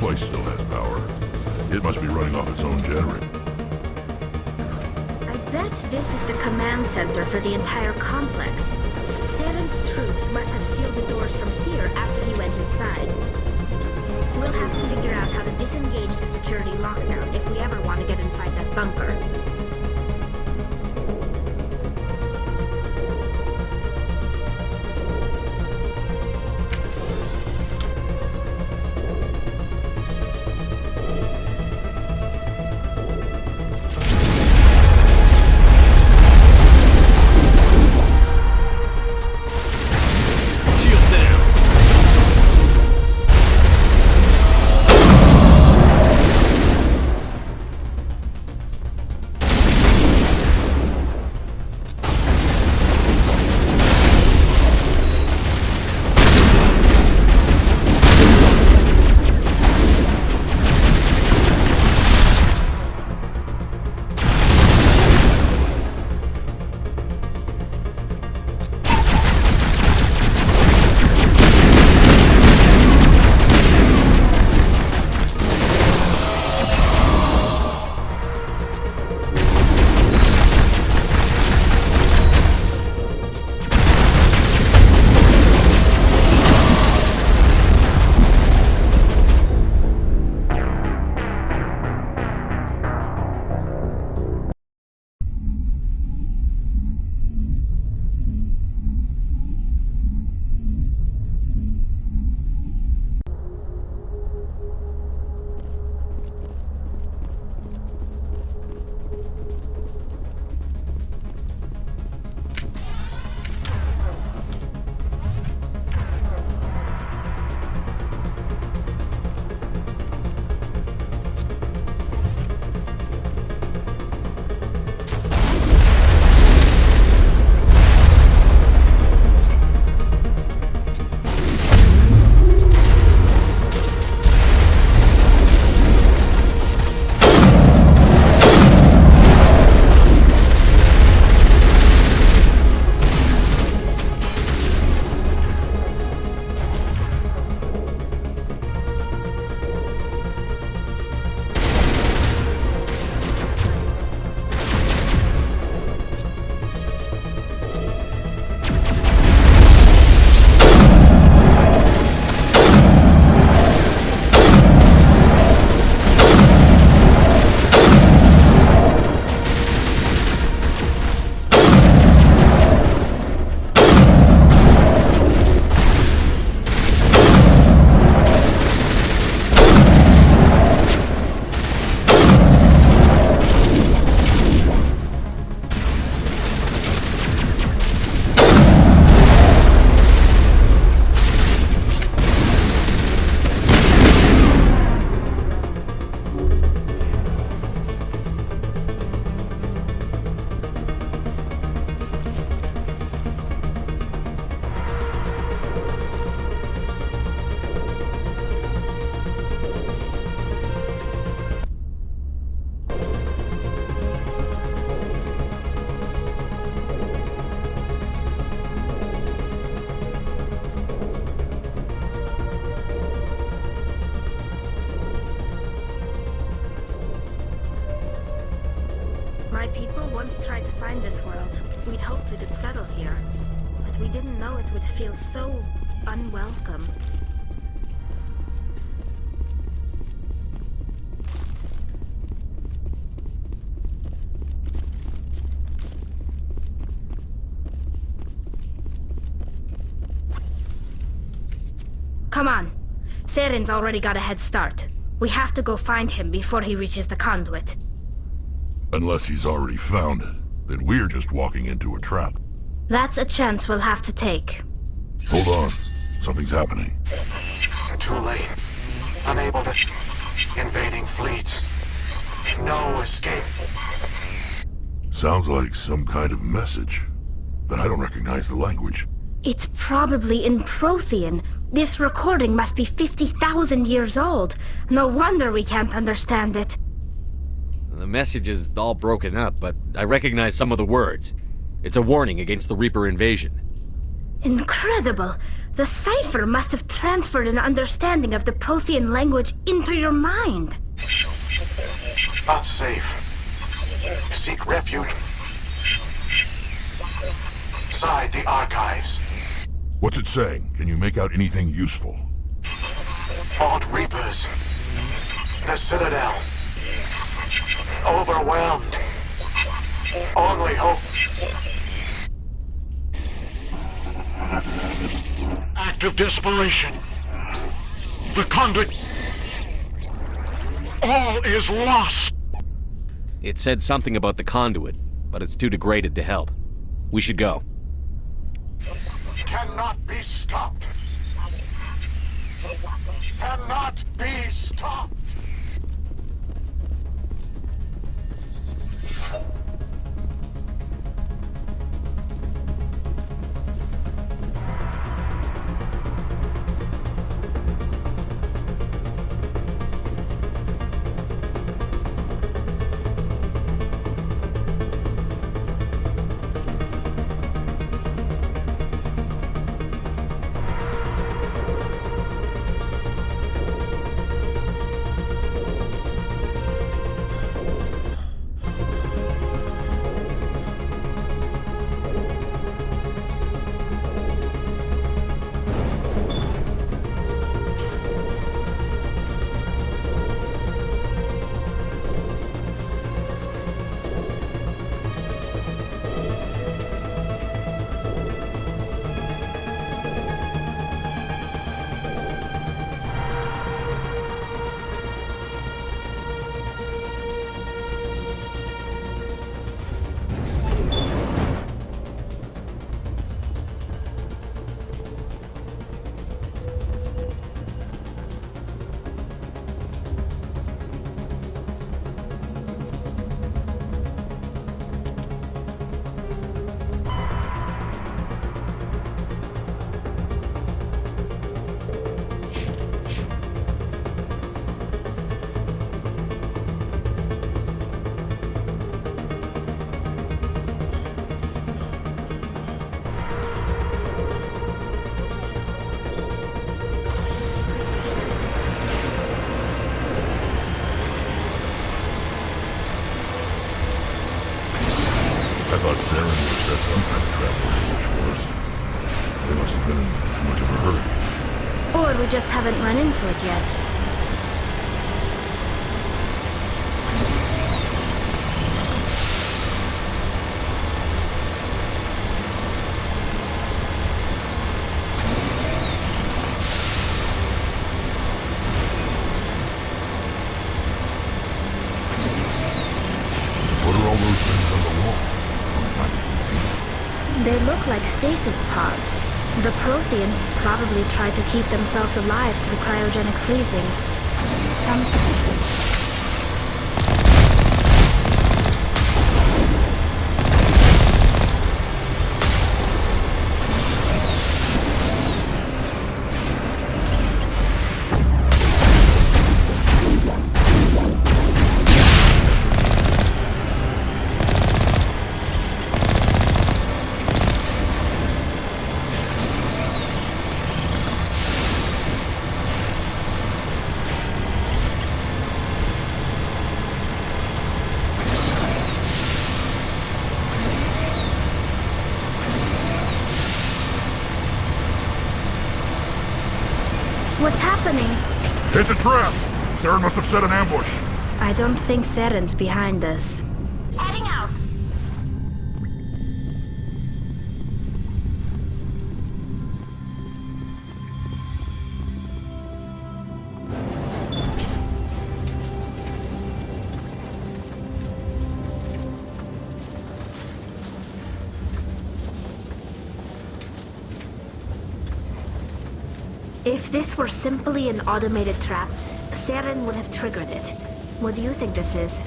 place still has power. It must be running off its own generator. I bet this is the command center for the entire complex. Saren's troops must have sealed the doors from here after he went inside. We'll have to figure out how to disengage the security lockdown if we ever want to get inside that bunker. My people once tried to find this world. We'd hoped we could settle here. But we didn't know it would feel so unwelcome. Come on. Saren's already got a head start. We have to go find him before he reaches the conduit. Unless he's already found it, then we're just walking into a trap. That's a chance we'll have to take. Hold on. Something's happening. Too late. Unable to... Invading fleets. No escape. Sounds like some kind of message. But I don't recognize the language. It's probably in Prothean. This recording must be 50,000 years old. No wonder we can't understand it. The message is all broken up, but I recognize some of the words. It's a warning against the Reaper invasion. Incredible! The cipher must have transferred an understanding of the Prothean language into your mind. Not safe. Seek refuge inside the archives. What's it saying? Can you make out anything useful? Fought Reapers. The Citadel. Overwhelmed. Only hope. Act of desperation. The conduit. All is lost. It said something about the conduit, but it's too degraded to help. We should go. Cannot be stopped. Cannot be stopped. I thought Saren would set some kind of travel ambush for us. They must have been in too much of a hurry. Or we just haven't run into it yet. What are all those things on the wall? Some kind of thing. They look like stasis pods. The Protheans probably tried to keep themselves alive through cryogenic freezing. What's happening? It's a trap! Saren must have set an ambush. I don't think Saren's behind this. Heading out! If this were simply an automated trap, Saren would have triggered it. What do you think this is?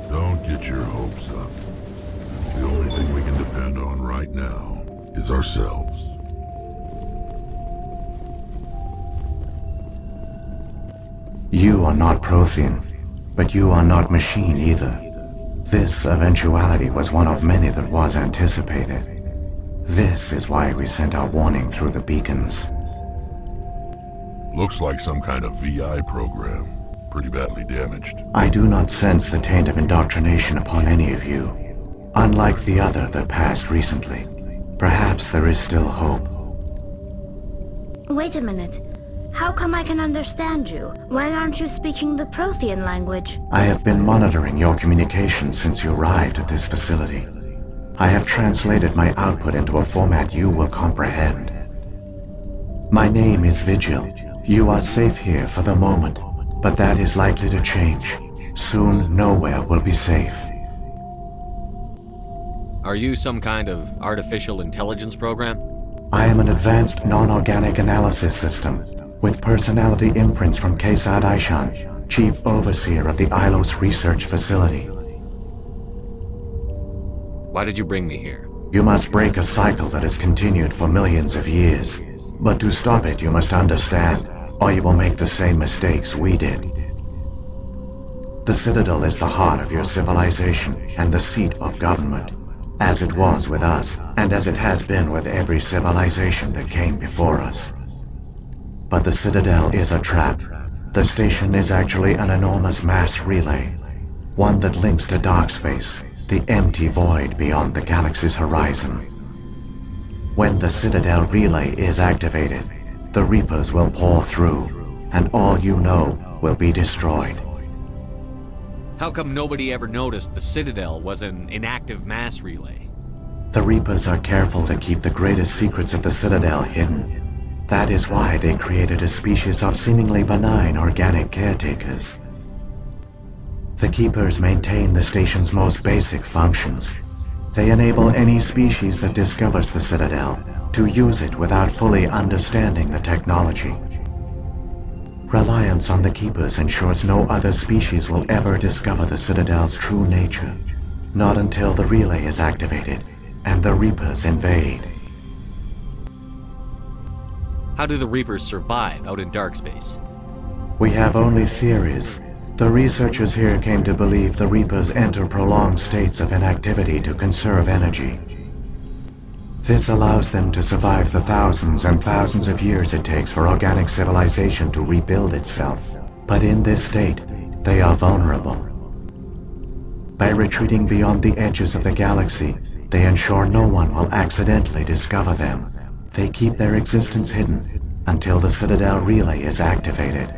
Don't get your hopes up. The only thing we can depend on right now is ourselves. You are not Prothean, but you are not machine either. This eventuality was one of many that was anticipated. This is why we sent our warning through the beacons. Looks like some kind of VI program. Pretty badly damaged. I do not sense the taint of indoctrination upon any of you. Unlike the other that passed recently. Perhaps there is still hope. Wait a minute. How come I can understand you? Why aren't you speaking the Prothean language? I have been monitoring your communications since you arrived at this facility. I have translated my output into a format you will comprehend. My name is Vigil. You are safe here for the moment, but that is likely to change. Soon, nowhere will be safe. Are you some kind of artificial intelligence program? I am an advanced non-organic analysis system, with personality imprints from Kesad Aishan, Chief Overseer of the Ilos Research Facility. Why did you bring me here? You must break a cycle that has continued for millions of years. But to stop it, you must understand, or you will make the same mistakes we did. The Citadel is the heart of your civilization and the seat of government, as it was with us, and as it has been with every civilization that came before us. But the Citadel is a trap. The station is actually an enormous mass relay, one that links to dark space, the empty void beyond the galaxy's horizon. When the Citadel relay is activated, the Reapers will pour through, and all you know will be destroyed. How come nobody ever noticed the Citadel was an inactive mass relay? The Reapers are careful to keep the greatest secrets of the Citadel hidden. That is why they created a species of seemingly benign organic caretakers. The Keepers maintain the station's most basic functions. They enable any species that discovers the Citadel to use it without fully understanding the technology. Reliance on the Keepers ensures no other species will ever discover the Citadel's true nature. Not until the relay is activated and the Reapers invade. How do the Reapers survive out in dark space? We have only theories. The researchers here came to believe the Reapers enter prolonged states of inactivity to conserve energy. This allows them to survive the thousands and thousands of years it takes for organic civilization to rebuild itself. But in this state, they are vulnerable. By retreating beyond the edges of the galaxy, they ensure no one will accidentally discover them. They keep their existence hidden until the Citadel relay is activated.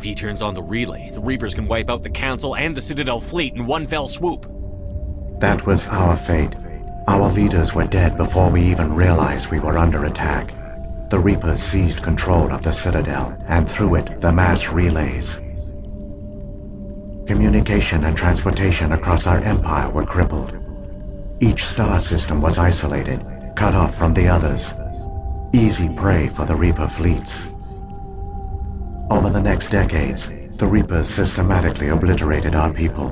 If he turns on the relay, the Reapers can wipe out the Council and the Citadel fleet in one fell swoop. That was our fate. Our leaders were dead before we even realized we were under attack. The Reapers seized control of the Citadel, and through it, the mass relays. Communication and transportation across our empire were crippled. Each star system was isolated, cut off from the others. Easy prey for the Reaper fleets. Over the next decades, the Reapers systematically obliterated our people.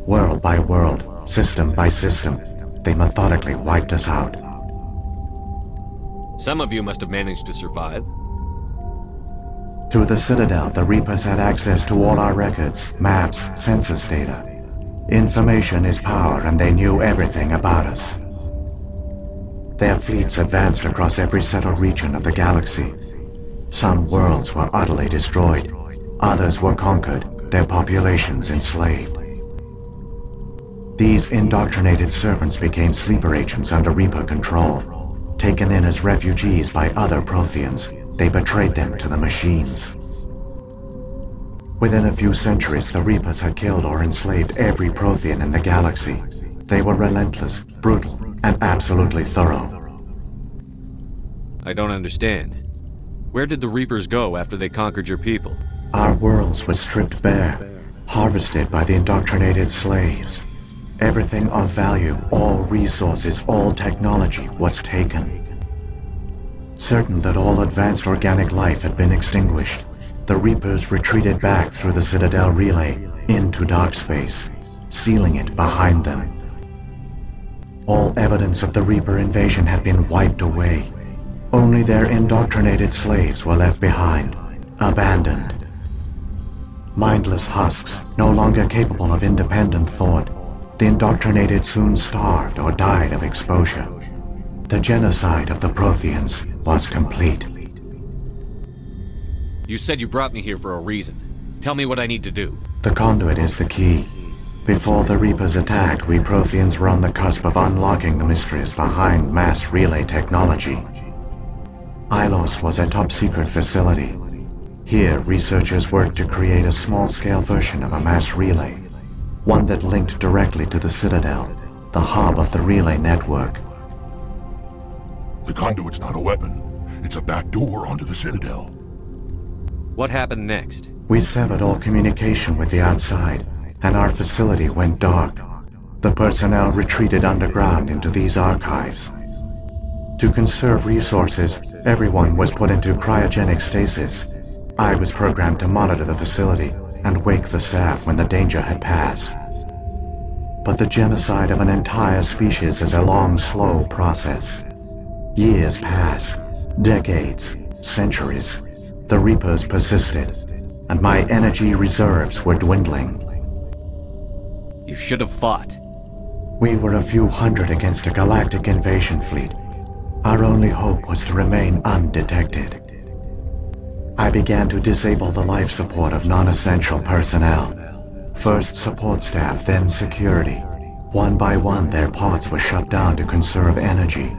World by world, system by system, they methodically wiped us out. Some of you must have managed to survive. Through the Citadel, the Reapers had access to all our records, maps, census data. Information is power, and they knew everything about us. Their fleets advanced across every settled region of the galaxy. Some worlds were utterly destroyed. Others were conquered, their populations enslaved. These indoctrinated servants became sleeper agents under Reaper control. Taken in as refugees by other Protheans, they betrayed them to the machines. Within a few centuries, the Reapers had killed or enslaved every Prothean in the galaxy. They were relentless, brutal, and absolutely thorough. I don't understand. Where did the Reapers go after they conquered your people? Our worlds were stripped bare, harvested by the indoctrinated slaves. Everything of value, all resources, all technology was taken. Certain that all advanced organic life had been extinguished, the Reapers retreated back through the Citadel relay into dark space, sealing it behind them. All evidence of the Reaper invasion had been wiped away. Only their indoctrinated slaves were left behind, abandoned. Mindless husks, no longer capable of independent thought, The indoctrinated soon starved or died of exposure. The genocide of the Protheans was complete. You said you brought me here for a reason. Tell me what I need to do. The conduit is the key. Before the Reapers attacked, we Protheans were on the cusp of unlocking the mysteries behind mass relay technology. Ilos was a top-secret facility. Here, researchers worked to create a small-scale version of a mass relay, one that linked directly to the Citadel, the hub of the relay network. The conduit's not a weapon. It's a back door onto the Citadel. What happened next? We severed all communication with the outside, and our facility went dark. The personnel retreated underground into these archives. To conserve resources, everyone was put into cryogenic stasis. I was programmed to monitor the facility and wake the staff when the danger had passed. But the genocide of an entire species is a long, slow process. Years passed, decades, centuries. The Reapers persisted, and my energy reserves were dwindling. You should have fought. We were a few hundred against a galactic invasion fleet. Our only hope was to remain undetected. I began to disable the life support of non-essential personnel. First support staff, then security. One by one, their pods were shut down to conserve energy.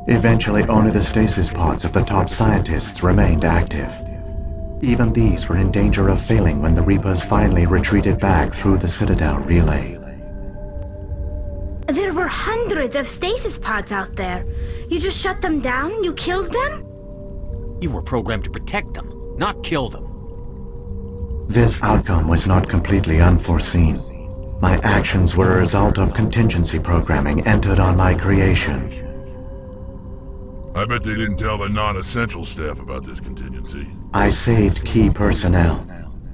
Eventually, only the stasis pods of the top scientists remained active. Even these were in danger of failing when the Reapers finally retreated back through the Citadel relay. There were hundreds of stasis pods out there. You just shut them down? You killed them? You were programmed to protect them, not kill them. This outcome was not completely unforeseen. My actions were a result of contingency programming entered on my creation. I bet they didn't tell the non-essential staff about this contingency. I saved key personnel.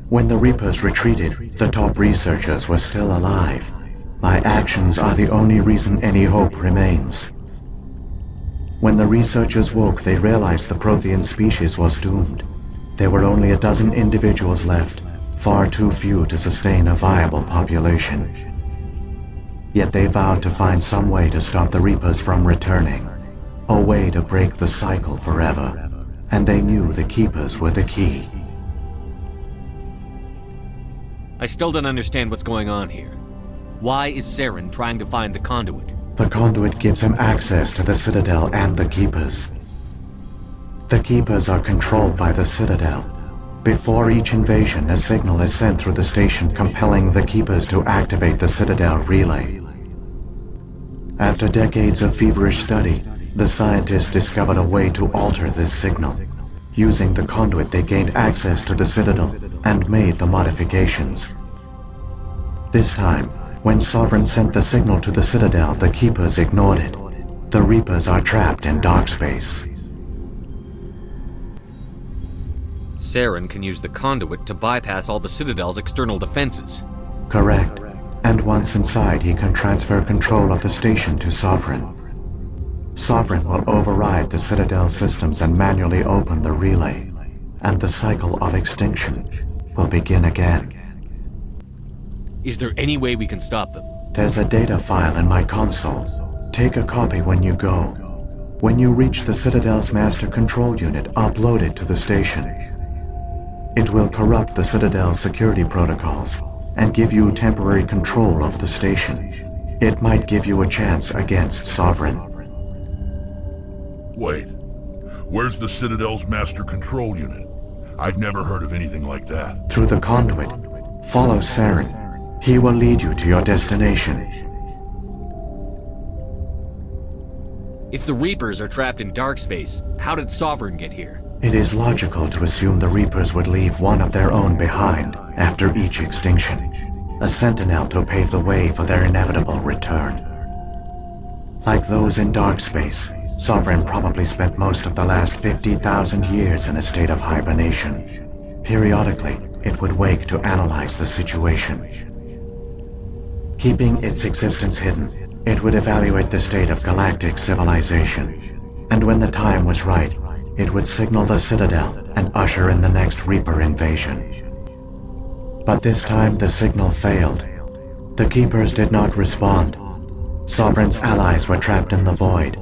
When the Reapers retreated, the top researchers were still alive. My actions are the only reason any hope remains. When the researchers woke, they realized the Prothean species was doomed. There were only a dozen individuals left, far too few to sustain a viable population. Yet they vowed to find some way to stop the Reapers from returning, a way to break the cycle forever, and they knew the Keepers were the key. I still don't understand what's going on here. Why is Saren trying to find the conduit? The conduit gives him access to the Citadel and the Keepers. The Keepers are controlled by the Citadel. Before each invasion, a signal is sent through the station compelling the Keepers to activate the Citadel relay. After decades of feverish study, the scientists discovered a way to alter this signal. Using the conduit, they gained access to the Citadel and made the modifications. This time, when Sovereign sent the signal to the Citadel, the Keepers ignored it. The Reapers are trapped in dark space. Saren can use the conduit to bypass all the Citadel's external defenses. Correct. And once inside, he can transfer control of the station to Sovereign. Sovereign will override the Citadel systems and manually open the relay, and the cycle of extinction will begin again. Is there any way we can stop them? There's a data file in my console. Take a copy when you go. When you reach the Citadel's master control unit, upload it to the station. It will corrupt the Citadel's security protocols and give you temporary control of the station. It might give you a chance against Sovereign. Wait. Where's the Citadel's master control unit? I've never heard of anything like that. Through the conduit, follow Saren. He will lead you to your destination. If the Reapers are trapped in dark space, how did Sovereign get here? It is logical to assume the Reapers would leave one of their own behind after each extinction, a sentinel to pave the way for their inevitable return. Like those in dark space, Sovereign probably spent most of the last 50,000 years in a state of hibernation. Periodically, it would wake to analyze the situation. Keeping its existence hidden, it would evaluate the state of galactic civilization. And when the time was right, it would signal the Citadel and usher in the next Reaper invasion. But this time the signal failed. The Keepers did not respond. Sovereign's allies were trapped in the void.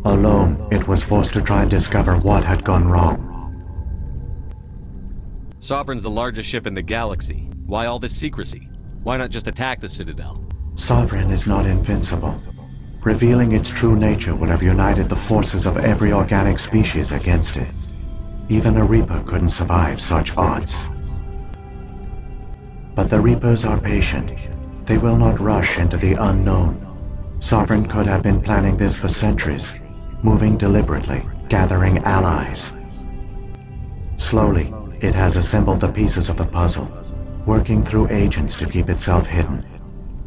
Alone, it was forced to try and discover what had gone wrong. Sovereign's the largest ship in the galaxy. Why all this secrecy? Why not just attack the Citadel? Sovereign is not invincible. Revealing its true nature would have united the forces of every organic species against it. Even a Reaper couldn't survive such odds. But the Reapers are patient. They will not rush into the unknown. Sovereign could have been planning this for centuries, moving deliberately, gathering allies. Slowly, it has assembled the pieces of the puzzle, working through agents to keep itself hidden.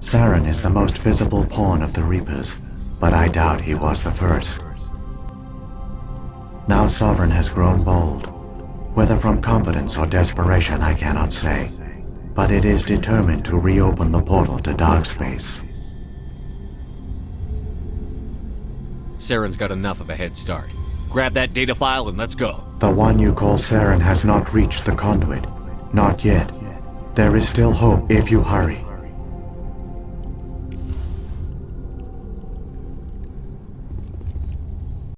Saren is the most visible pawn of the Reapers, but I doubt he was the first. Now Sovereign has grown bold. Whether from confidence or desperation, I cannot say. But it is determined to reopen the portal to Darkspace. Saren's got enough of a head start. Grab that data file and let's go. The one you call Saren has not reached the conduit. Not yet. There is still hope if you hurry.